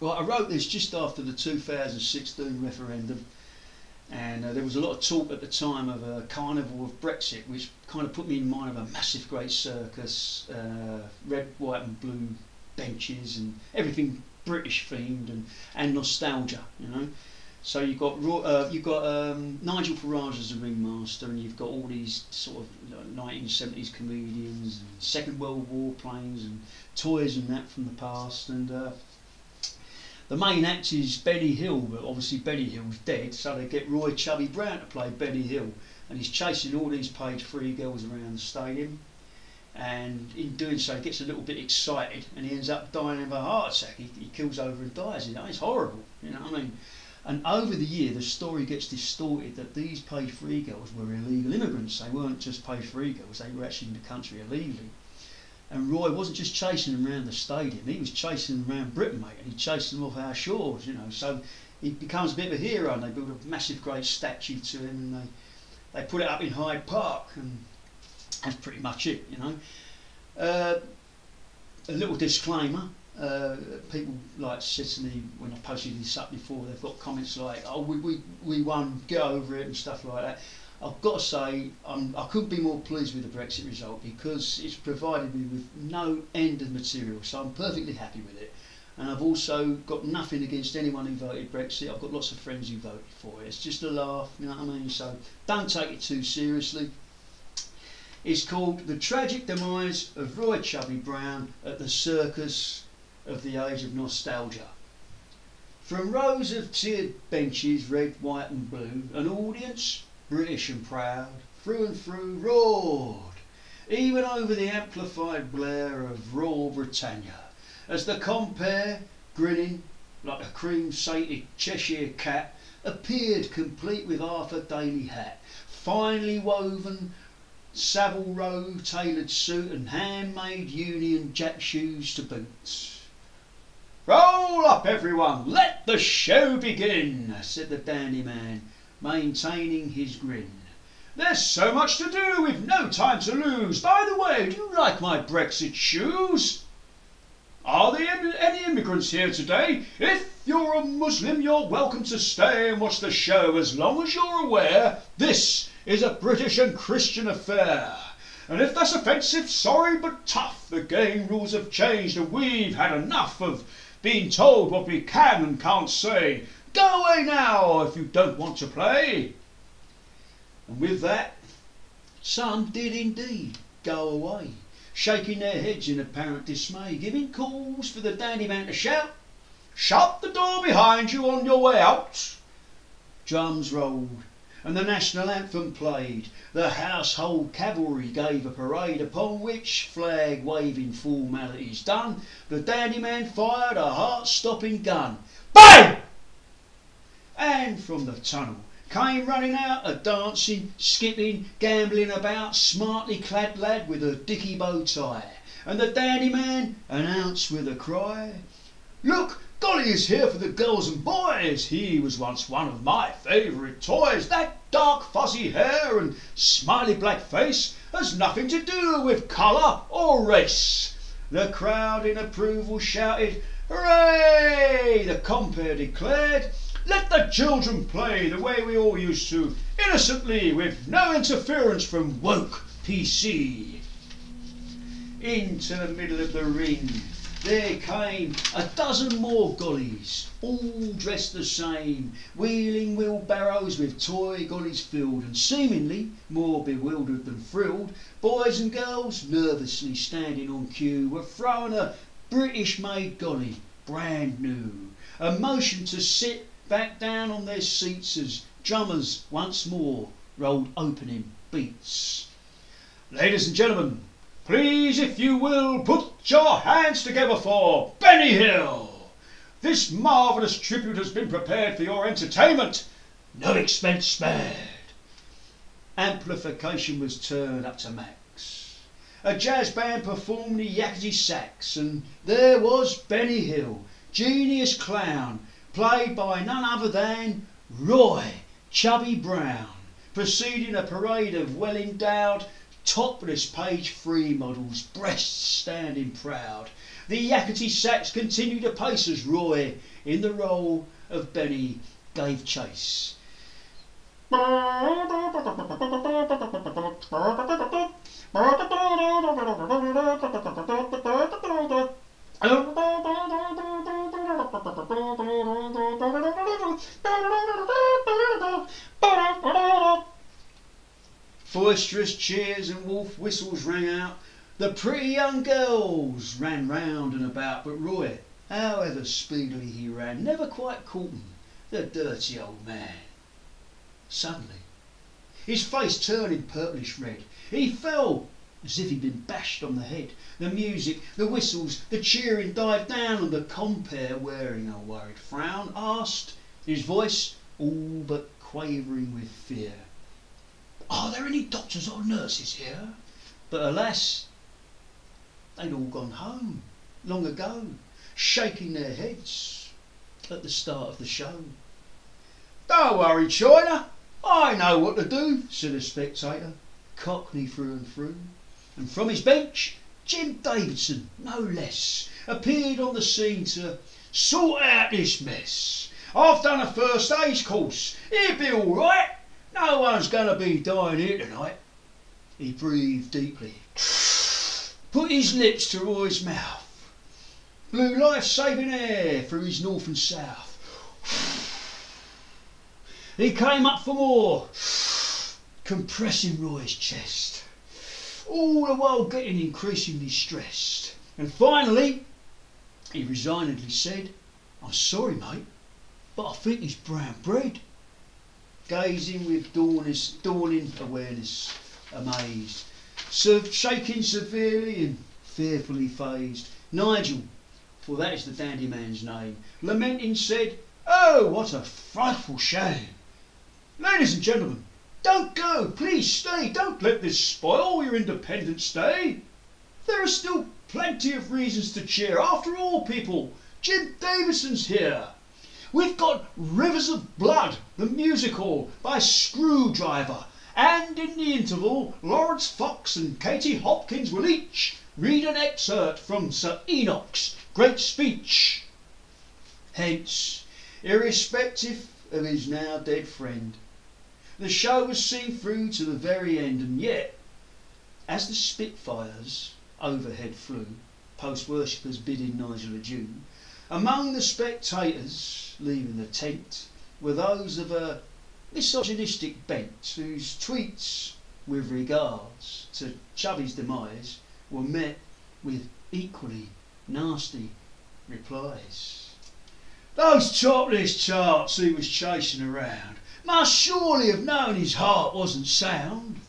Right, I wrote this just after the 2016 referendum, and there was a lot of talk at the time of a carnival of Brexit, which kind of put me in mind of a massive great circus, red, white and blue benches and everything British themed and nostalgia, you know. So you've got Nigel Farage as the ringmaster, and you've got all these sort of 1970s comedians and Second World War planes and toys and that from the past, and the main act is Benny Hill, but obviously Benny Hill's dead, so they get Roy Chubby Brown to play Benny Hill, and he's chasing all these page 3 girls around the stadium, and in doing so he gets a little bit excited and he ends up dying of a heart attack. He kills over and dies, you know. It's horrible, you know what I mean. And over the year the story gets distorted that these page 3 girls were illegal immigrants. They weren't just page 3 girls, they were actually in the country illegally. And Roy wasn't just chasing them around the stadium, he was chasing them around Britain, mate, and he chased them off our shores, you know. So he becomes a bit of a hero, and they build a massive great statue to him, and they put it up in Hyde Park, and that's pretty much it, you know. A little disclaimer, people like said to me when I posted this up before, they've got comments like, oh, we won, get over it and stuff like that. I've got to say, I couldn't be more pleased with the Brexit result, because it's provided me with no end of material, so I'm perfectly happy with it. And I've also got nothing against anyone who voted Brexit. I've got lots of friends who voted for it. It's just a laugh, you know what I mean? So don't take it too seriously. It's called The Tragic Demise of Roy Chubby Brown at the Circus of the Age of Nostalgia. From rows of tiered benches, red, white and blue, an audience, British and proud, through and through, roared, even over the amplified blare of Royal Britannia, as the compere, grinning like a cream-sated Cheshire cat, appeared complete with half a daily hat, finely woven Savile Row tailored suit and handmade Union Jack shoes to boots. "Roll up, everyone, let the show begin," said the dandy man, maintaining his grin. "There's so much to do, we've no time to lose. By the way, do you like my Brexit shoes? Are there any immigrants here today? If you're a Muslim, you're welcome to stay and watch the show, as long as you're aware this is a British and Christian affair. And if that's offensive, sorry but tough. The game rules have changed and we've had enough of being told what we can and can't say. Go away now if you don't want to play." And with that, some did indeed go away, shaking their heads in apparent dismay, giving calls for the dandy man to shout, "Shut the door behind you on your way out." Drums rolled and the national anthem played. The household cavalry gave a parade, upon which, flag waving formalities done, the dandy man fired a heart-stopping gun. Bang! And from the tunnel came running out a dancing, skipping, gambling about, smartly clad lad with a dicky bow tie, and the dandy man announced with a cry, "Look, Golly is here for the girls and boys. He was once one of my favourite toys. That dark fuzzy hair and smiley black face has nothing to do with colour or race." The crowd in approval shouted, "Hooray!" The compere declared, "Let the children play the way we all used to, innocently, with no interference from woke PC." Into the middle of the ring there came a dozen more gollies, all dressed the same, wheeling wheelbarrows with toy gollies filled, and seemingly more bewildered than thrilled. Boys and girls, nervously standing on cue, were throwing a British-made golly, brand new, a motion to sit back down on their seats as drummers once more rolled opening beats. "Ladies and gentlemen, please, if you will, put your hands together for Benny Hill. This marvellous tribute has been prepared for your entertainment, no expense spared." Amplification was turned up to max. A jazz band performed the yakety sax, and there was Benny Hill, genius clown, played by none other than Roy Chubby Brown, preceding a parade of well-endowed, topless page 3 models, breasts standing proud. The yakety sax continued apace as Roy, in the role of Benny, gave chase. Boisterous cheers and wolf whistles rang out. The pretty young girls ran round and about, but Roy, however speedily he ran, never quite caught them, the dirty old man. Suddenly, his face turning purplish red, he fell as if he'd been bashed on the head. The music, the whistles, the cheering died down, and the compere, wearing a worried frown, asked, his voice all but quavering with fear, "Are there any doctors or nurses here?" But alas, they'd all gone home long ago, shaking their heads at the start of the show. "Don't worry, China, I know what to do," said a spectator, Cockney through and through. And from his bench, Jim Davidson, no less, appeared on the scene to sort out this mess. "I've done a first aid course, it'll be all right. No one's going to be dying here tonight." He breathed deeply, put his lips to Roy's mouth, blew life-saving air through his north and south. He came up for more, compressing Roy's chest, all the while getting increasingly stressed. And finally, he resignedly said, "I'm sorry, mate, but I think he's brown bread." Gazing with dawning awareness, amazed, shaking severely and fearfully phased, Nigel, for that is the dandy man's name, lamenting said, "Oh, what a frightful shame! Ladies and gentlemen, don't go, please stay, don't let this spoil your Independence Day. There are still plenty of reasons to cheer. After all, people, Jim Davidson's here. We've got Rivers of Blood, the musical, by Screwdriver, and in the interval, Lawrence Fox and Katie Hopkins will each read an excerpt from Sir Enoch's great speech." Hence, irrespective of his now dead friend, the show was seen through to the very end, and yet, as the Spitfires overhead flew, post-worshippers bidding Nigel adieu, among the spectators leaving the tent were those of a misogynistic bent whose tweets, with regards to Chubby's demise, were met with equally nasty replies. Those topless charts he was chasing around must surely have known his heart wasn't sound.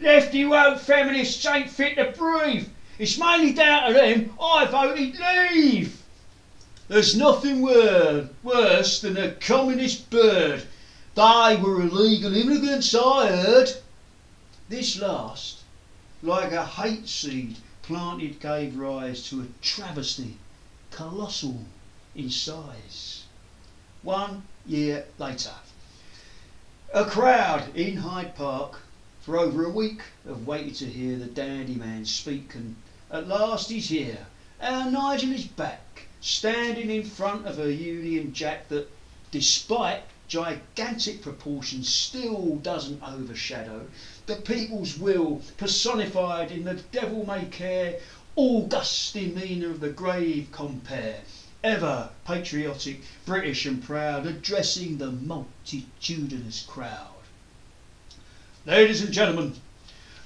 Lefty woke feminists ain't fit to breathe. It's mainly down to them I voted leave. There's nothing worse than a communist bird. They were illegal immigrants, I heard. This last, like a hate seed planted, gave rise to a travesty colossal in size. 1 year later, a crowd in Hyde Park for over a week have waited to hear the dandy man speak, and at last he's here. Our Nigel is back, standing in front of a Union Jack that, despite gigantic proportions, still doesn't overshadow the people's will personified in the devil-may-care august demeanour of the grave compere, ever patriotic, British and proud, addressing the multitudinous crowd. Ladies and gentlemen,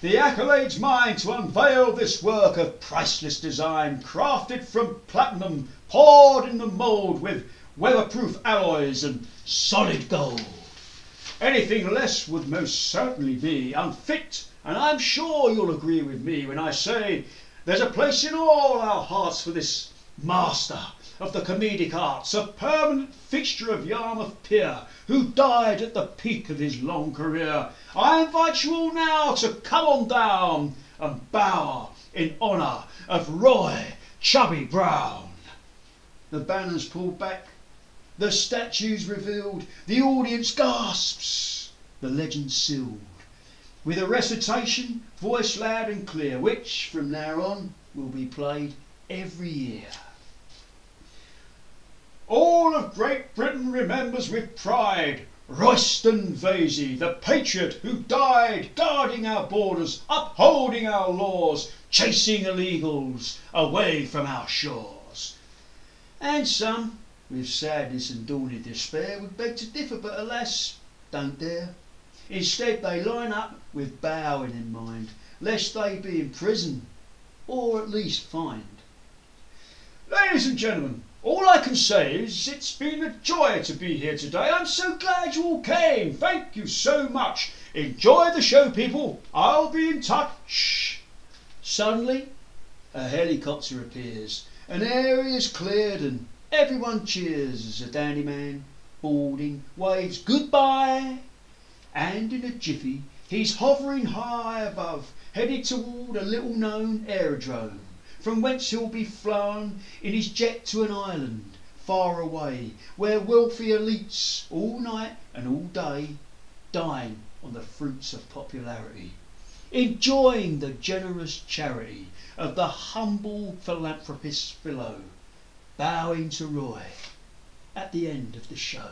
the accolades mine to unveil this work of priceless design, crafted from platinum, poured in the mould with weatherproof alloys and solid gold. Anything less would most certainly be unfit, and I'm sure you'll agree with me when I say there's a place in all our hearts for this master of the comedic arts, a permanent fixture of Yarmouth Pier, who died at the peak of his long career. I invite you all now to come on down and bow in honour of Roy Chubby Brown. The banners pulled back, the statues revealed, the audience gasps, the legend sealed, with a recitation, voice loud and clear, which from now on will be played every year. All of Great Britain remembers with pride Royston Vasey, the patriot who died guarding our borders, upholding our laws, chasing illegals away from our shores. And some, with sadness and dawning despair, would beg to differ, but alas, don't dare. Instead they line up with bowing in mind, lest they be in prison, or at least fined. Ladies and gentlemen, all I can say is it's been a joy to be here today. I'm so glad you all came. Thank you so much. Enjoy the show, people. I'll be in touch. Suddenly, a helicopter appears. An area is cleared and everyone cheers as the dandy man, boarding, waves goodbye. And in a jiffy, he's hovering high above, headed toward a little-known aerodrome, from whence he'll be flown in his jet to an island far away, where wealthy elites all night and all day dine on the fruits of popularity, enjoying the generous charity of the humble philanthropist below, bowing to Roy at the end of the show.